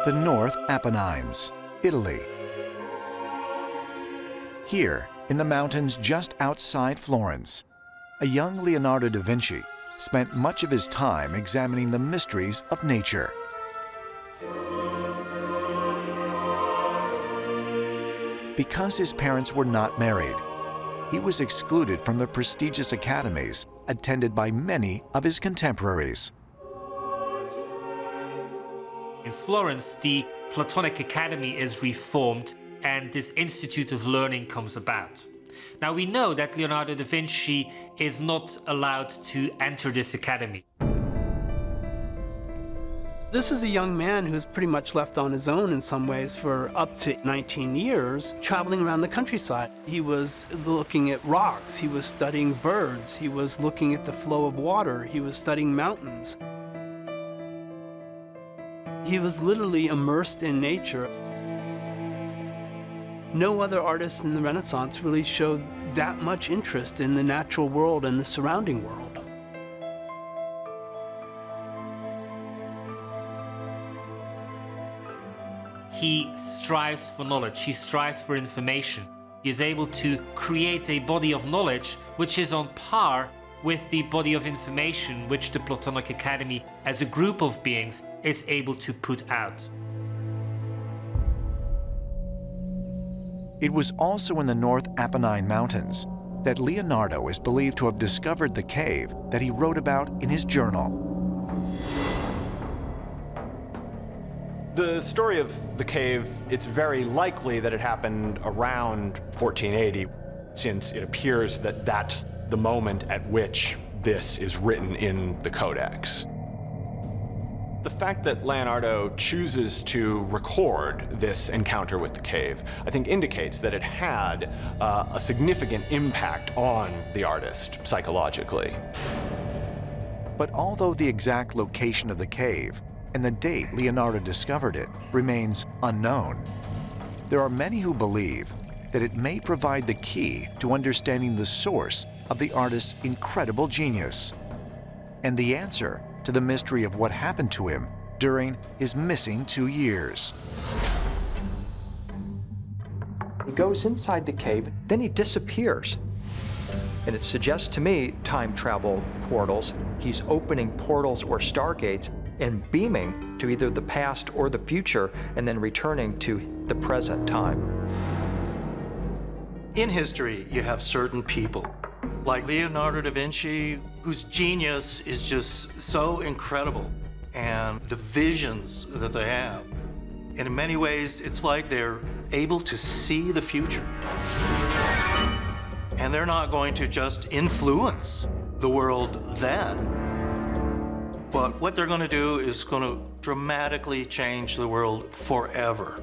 the North Apennines, Italy. Here, in the mountains just outside Florence, a young Leonardo da Vinci spent much of his time examining the mysteries of nature. Because his parents were not married, he was excluded from the prestigious academies attended by many of his contemporaries. In Florence, the Platonic Academy is reformed and this Institute of Learning comes about. Now we know that Leonardo da Vinci is not allowed to enter this academy. This is a young man who's pretty much left on his own in some ways for up to 19 years, traveling around the countryside. He was looking at rocks, he was studying birds, he was looking at the flow of water, he was studying mountains. He was literally immersed in nature. No other artist in the Renaissance really showed that much interest in the natural world and the surrounding world. He strives for knowledge, he strives for information. He is able to create a body of knowledge which is on par with the body of information which the Platonic Academy as a group of beings is able to put out. It was also in the North Apennine Mountains that Leonardo is believed to have discovered the cave that he wrote about in his journal. The story of the cave, it's very likely that it happened around 1480, since it appears that that's the moment at which this is written in the Codex. The fact that Leonardo chooses to record this encounter with the cave, I think indicates that it had a significant impact on the artist psychologically. But although the exact location of the cave and the date Leonardo discovered it remains unknown, there are many who believe that it may provide the key to understanding the source of the artist's incredible genius and the answer to the mystery of what happened to him during his missing 2 years. He goes inside the cave, then he disappears. And it suggests to me time travel portals. He's opening portals or stargates and beaming to either the past or the future and then returning to the present time. In history, you have certain people, like Leonardo da Vinci, whose genius is just so incredible, and the visions that they have. And in many ways, it's like they're able to see the future. And they're not going to just influence the world then, but what they're going to do is going to dramatically change the world forever.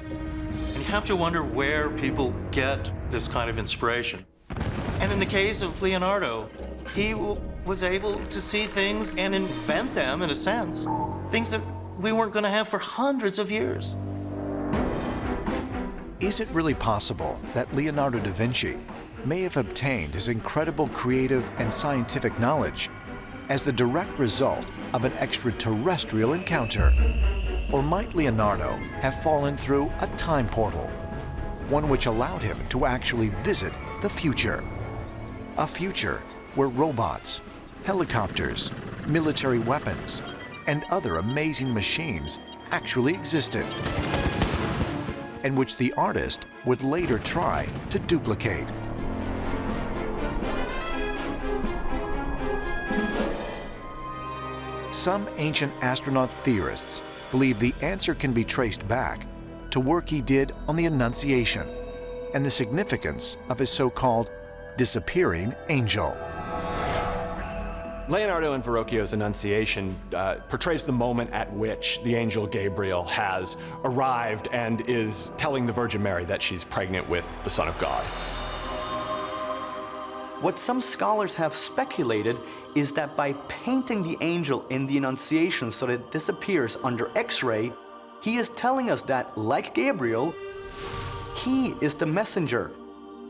And you have to wonder where people get this kind of inspiration. And in the case of Leonardo, he was able to see things and invent them, in a sense, things that we weren't going to have for hundreds of years. Is it really possible that Leonardo da Vinci may have obtained his incredible creative and scientific knowledge as the direct result of an extraterrestrial encounter? Or might Leonardo have fallen through a time portal, one which allowed him to actually visit the future? A future where robots, helicopters, military weapons, and other amazing machines actually existed, and which the artist would later try to duplicate. Some ancient astronaut theorists believe the answer can be traced back to work he did on the Annunciation and the significance of his so-called disappearing angel. Leonardo and Verrocchio's Annunciation portrays the moment at which the angel Gabriel has arrived and is telling the Virgin Mary that she's pregnant with the Son of God. What some scholars have speculated is that by painting the angel in the Annunciation so that it disappears under X-ray, he is telling us that, like Gabriel, he is the messenger.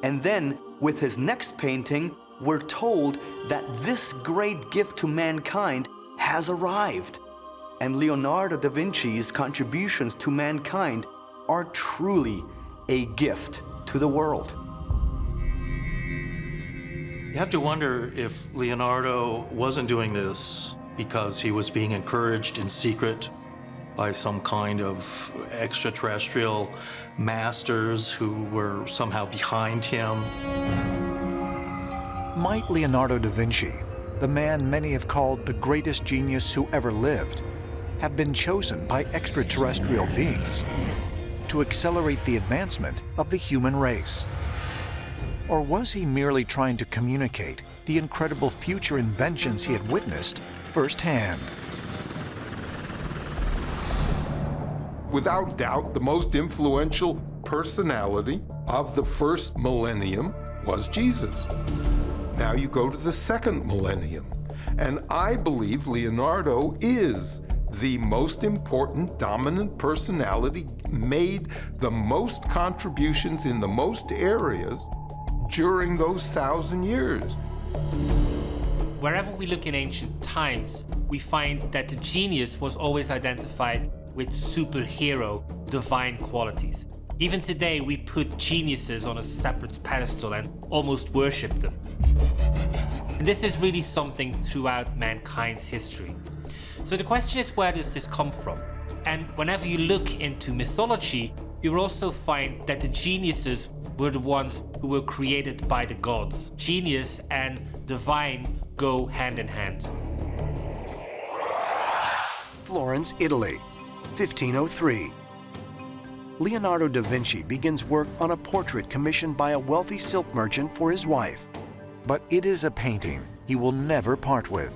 And then, with his next painting, we're told that this great gift to mankind has arrived. and Leonardo da Vinci's contributions to mankind are truly a gift to the world. You have to wonder if Leonardo wasn't doing this because he was being encouraged in secret by some kind of extraterrestrial masters who were somehow behind him. Might Leonardo da Vinci, the man many have called the greatest genius who ever lived, have been chosen by extraterrestrial beings to accelerate the advancement of the human race? Or was he merely trying to communicate the incredible future inventions he had witnessed firsthand? Without doubt, the most influential personality of the first millennium was Jesus. Now you go to the second millennium, and I believe Leonardo is the most important dominant personality, made the most contributions in the most areas during those 1,000 years. Wherever we look in ancient times, we find that the genius was always identified with superhero, divine qualities. Even today, we put geniuses on a separate pedestal and almost worship them. And this is really something throughout mankind's history. So the question is, where does this come from? And whenever you look into mythology, you will also find that the geniuses were the ones who were created by the gods. Genius and divine go hand in hand. Florence, Italy, 1503. Leonardo da Vinci begins work on a portrait commissioned by a wealthy silk merchant for his wife. But it is a painting he will never part with,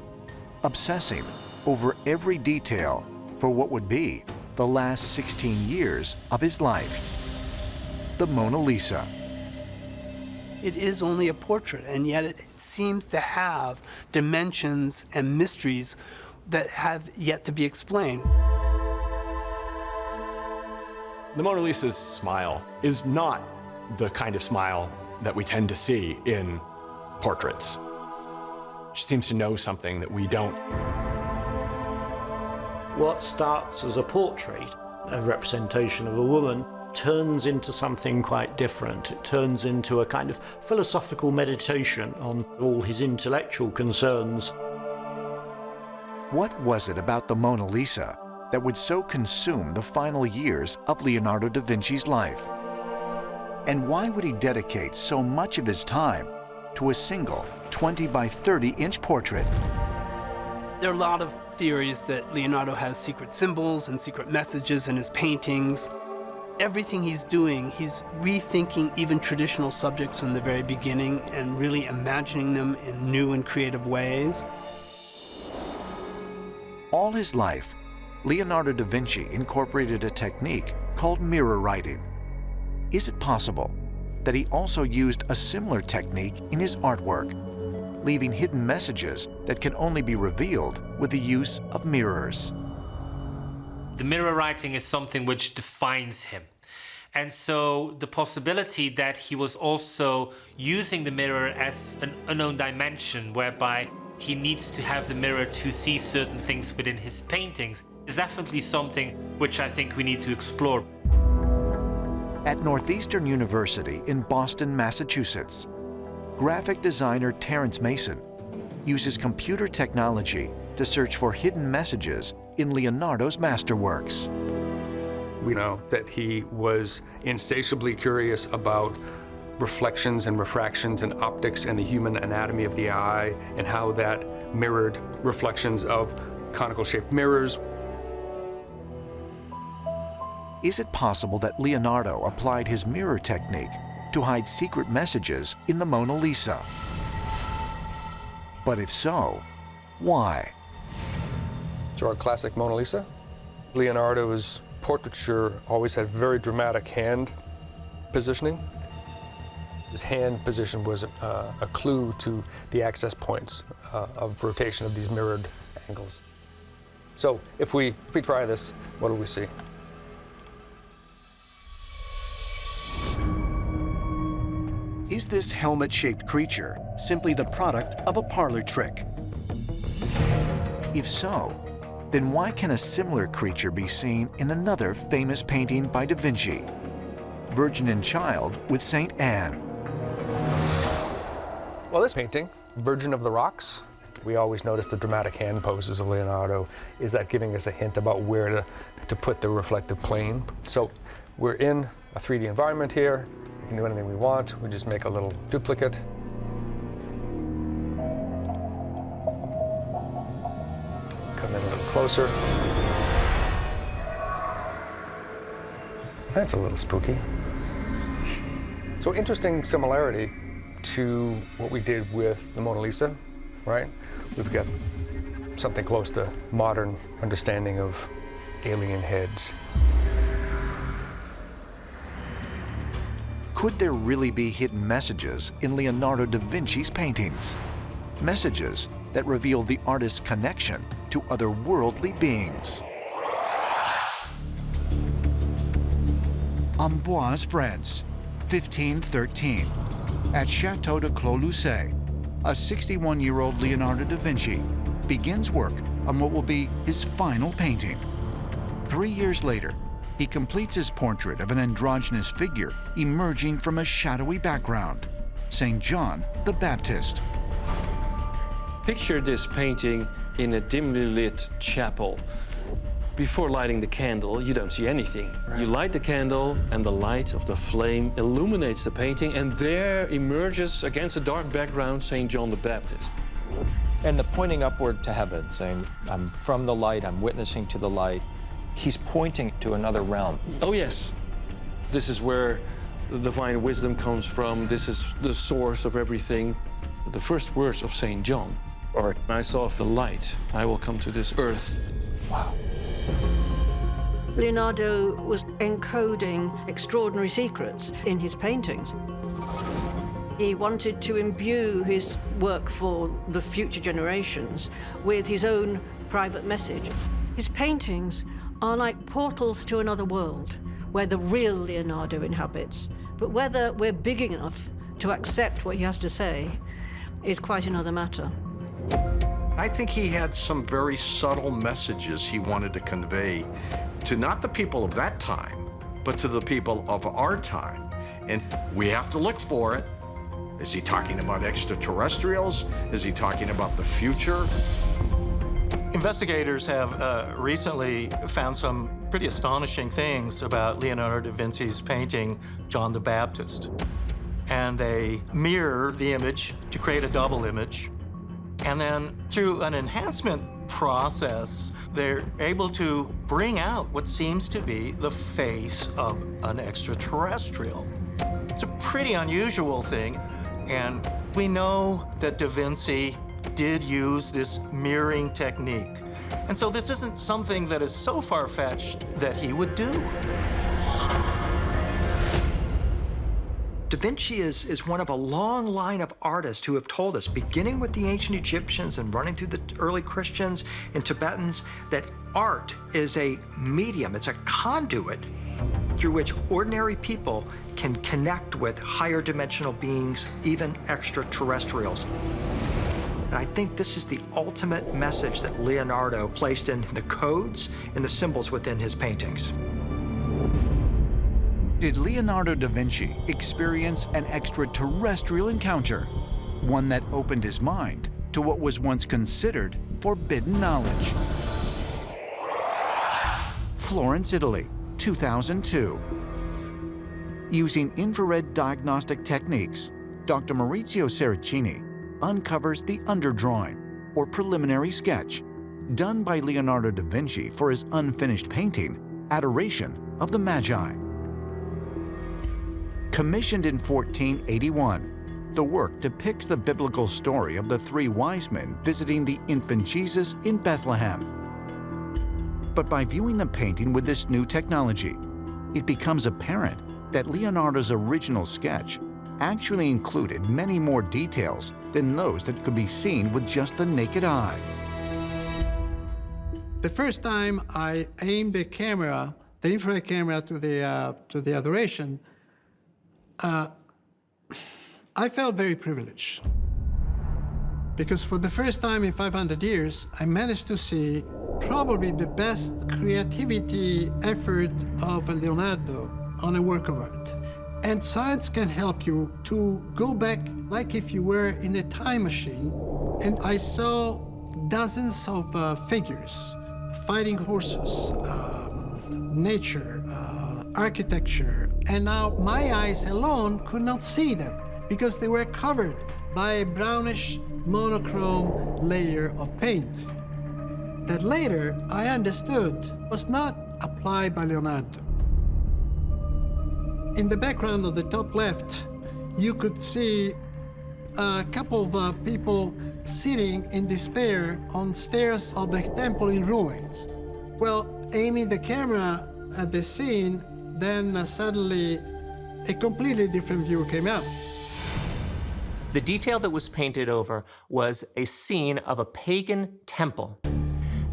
obsessing over every detail for what would be the last 16 years of his life. The Mona Lisa. It is only a portrait, and yet it seems to have dimensions and mysteries that have yet to be explained. The Mona Lisa's smile is not the kind of smile that we tend to see in portraits. She seems to know something that we don't. What starts as a portrait, a representation of a woman, turns into something quite different. It turns into a kind of philosophical meditation on all his intellectual concerns. What was it about the Mona Lisa that would so consume the final years of Leonardo da Vinci's life? And why would he dedicate so much of his time to a single 20 by 30-inch portrait? There are a lot of theories that Leonardo has secret symbols and secret messages in his paintings. Everything he's doing, he's rethinking even traditional subjects from the very beginning and really imagining them in new and creative ways. All his life, Leonardo da Vinci incorporated a technique called mirror writing. Is it possible that he also used a similar technique in his artwork, leaving hidden messages that can only be revealed with the use of mirrors? The mirror writing is something which defines him. And so the possibility that he was also using the mirror as an unknown dimension, whereby he needs to have the mirror to see certain things within his paintings, is definitely something which I think we need to explore. At Northeastern University in Boston, Massachusetts, graphic designer Terrence Mason uses computer technology to search for hidden messages in Leonardo's masterworks. We know that he was insatiably curious about reflections and refractions and optics and the human anatomy of the eye and how that mirrored reflections of conical-shaped mirrors. Is it possible that Leonardo applied his mirror technique to hide secret messages in the Mona Lisa? But if so, why? To our classic Mona Lisa, Leonardo's portraiture always had very dramatic hand positioning. His hand position was a clue to the access points of rotation of these mirrored angles. So if we try this, what do we see? Is this helmet-shaped creature simply the product of a parlor trick? If so, then why can a similar creature be seen in another famous painting by Da Vinci, Virgin and Child with St. Anne? Well, this painting, Virgin of the Rocks, we always notice the dramatic hand poses of Leonardo. Is that giving us a hint about where to put the reflective plane? So we're in a 3D environment here. We can do anything we want. We just make a little duplicate. Come in a little closer. That's a little spooky. So interesting similarity to what we did with the Mona Lisa, right? We've got something close to modern understanding of alien heads. Could there really be hidden messages in Leonardo da Vinci's paintings? Messages that reveal the artist's connection to otherworldly beings. Amboise, France, 1513. At Château de Clos-Lucé, a 61-year-old Leonardo da Vinci begins work on what will be his final painting. 3 years later, he completes his portrait of an androgynous figure emerging from a shadowy background, St. John the Baptist. Picture this painting in a dimly lit chapel. Before lighting the candle, you don't see anything. Right. You light the candle, and the light of the flame illuminates the painting, and there emerges against a dark background St. John the Baptist. And the pointing upward to heaven, saying, I'm from the light, I'm witnessing to the light. He's pointing to another realm. Oh, yes. This is where the divine wisdom comes from. This is the source of everything. The first words of St. John are, I saw the light, I will come to this earth. Wow. Leonardo was encoding extraordinary secrets in his paintings. He wanted to imbue his work for the future generations with his own private message. His paintings are like portals to another world where the real Leonardo inhabits. But whether we're big enough to accept what he has to say is quite another matter. I think he had some very subtle messages he wanted to convey to not the people of that time, but to the people of our time. And we have to look for it. Is he talking about extraterrestrials? Is he talking about the future? Investigators have recently found some pretty astonishing things about Leonardo da Vinci's painting, John the Baptist. And they mirror the image to create a double image. And then through an enhancement process, they're able to bring out what seems to be the face of an extraterrestrial. It's a pretty unusual thing, and we know that Da Vinci did use this mirroring technique. And so this isn't something that is so far-fetched that he would do. Da Vinci is one of a long line of artists who have told us, beginning with the ancient Egyptians and running through the early Christians and Tibetans, that art is a medium, it's a conduit through which ordinary people can connect with higher dimensional beings, even extraterrestrials. And I think this is the ultimate message that Leonardo placed in the codes and the symbols within his paintings. Did Leonardo da Vinci experience an extraterrestrial encounter? One that opened his mind to what was once considered forbidden knowledge. Florence, Italy, 2002. Using infrared diagnostic techniques, Dr. Maurizio Serracini uncovers the underdrawing, or preliminary sketch, done by Leonardo da Vinci for his unfinished painting, Adoration of the Magi. Commissioned in 1481, the work depicts the biblical story of the three wise men visiting the infant Jesus in Bethlehem. But by viewing the painting with this new technology, it becomes apparent that Leonardo's original sketch actually included many more details than those that could be seen with just the naked eye. The first time I aimed the camera, the infrared camera, to the Adoration, I felt very privileged. because for the first time in 500 years, I managed to see probably the best creativity effort of Leonardo on a work of art. And science can help you to go back like if you were in a time machine. And I saw dozens of figures, fighting horses, nature, architecture. And now my eyes alone could not see them because they were covered by a brownish monochrome layer of paint that later I understood was not applied by Leonardo. In the background of the top left, you could see a couple of people sitting in despair on stairs of the temple in ruins. Well, aiming the camera at the scene, then suddenly a completely different view came out. The detail that was painted over was a scene of a pagan temple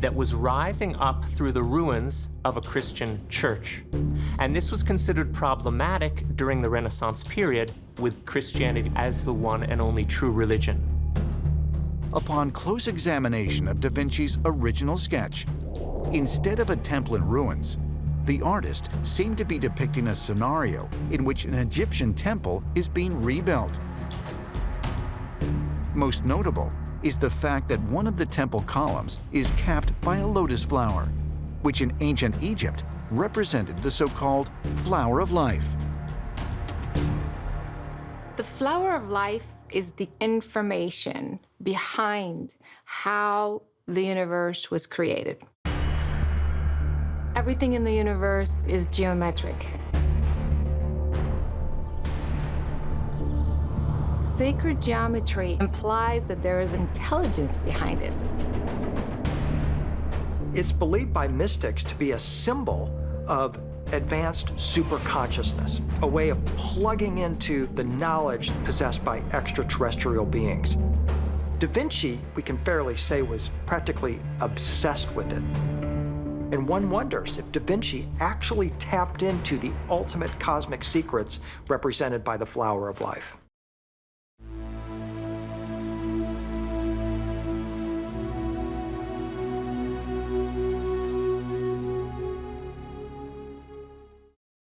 that was rising up through the ruins of a Christian church. And this was considered problematic during the Renaissance period, with Christianity as the one and only true religion. Upon close examination of Da Vinci's original sketch, instead of a temple in ruins, the artist seemed to be depicting a scenario in which an Egyptian temple is being rebuilt. Most notable is the fact that one of the temple columns is capped by a lotus flower, which in ancient Egypt represented the so-called flower of life. The flower of life is the information behind how the universe was created. Everything in the universe is geometric. Sacred geometry implies that there is intelligence behind it. It's believed by mystics to be a symbol of advanced superconsciousness, a way of plugging into the knowledge possessed by extraterrestrial beings. Da Vinci, we can fairly say, was practically obsessed with it. And one wonders if Da Vinci actually tapped into the ultimate cosmic secrets represented by the flower of life.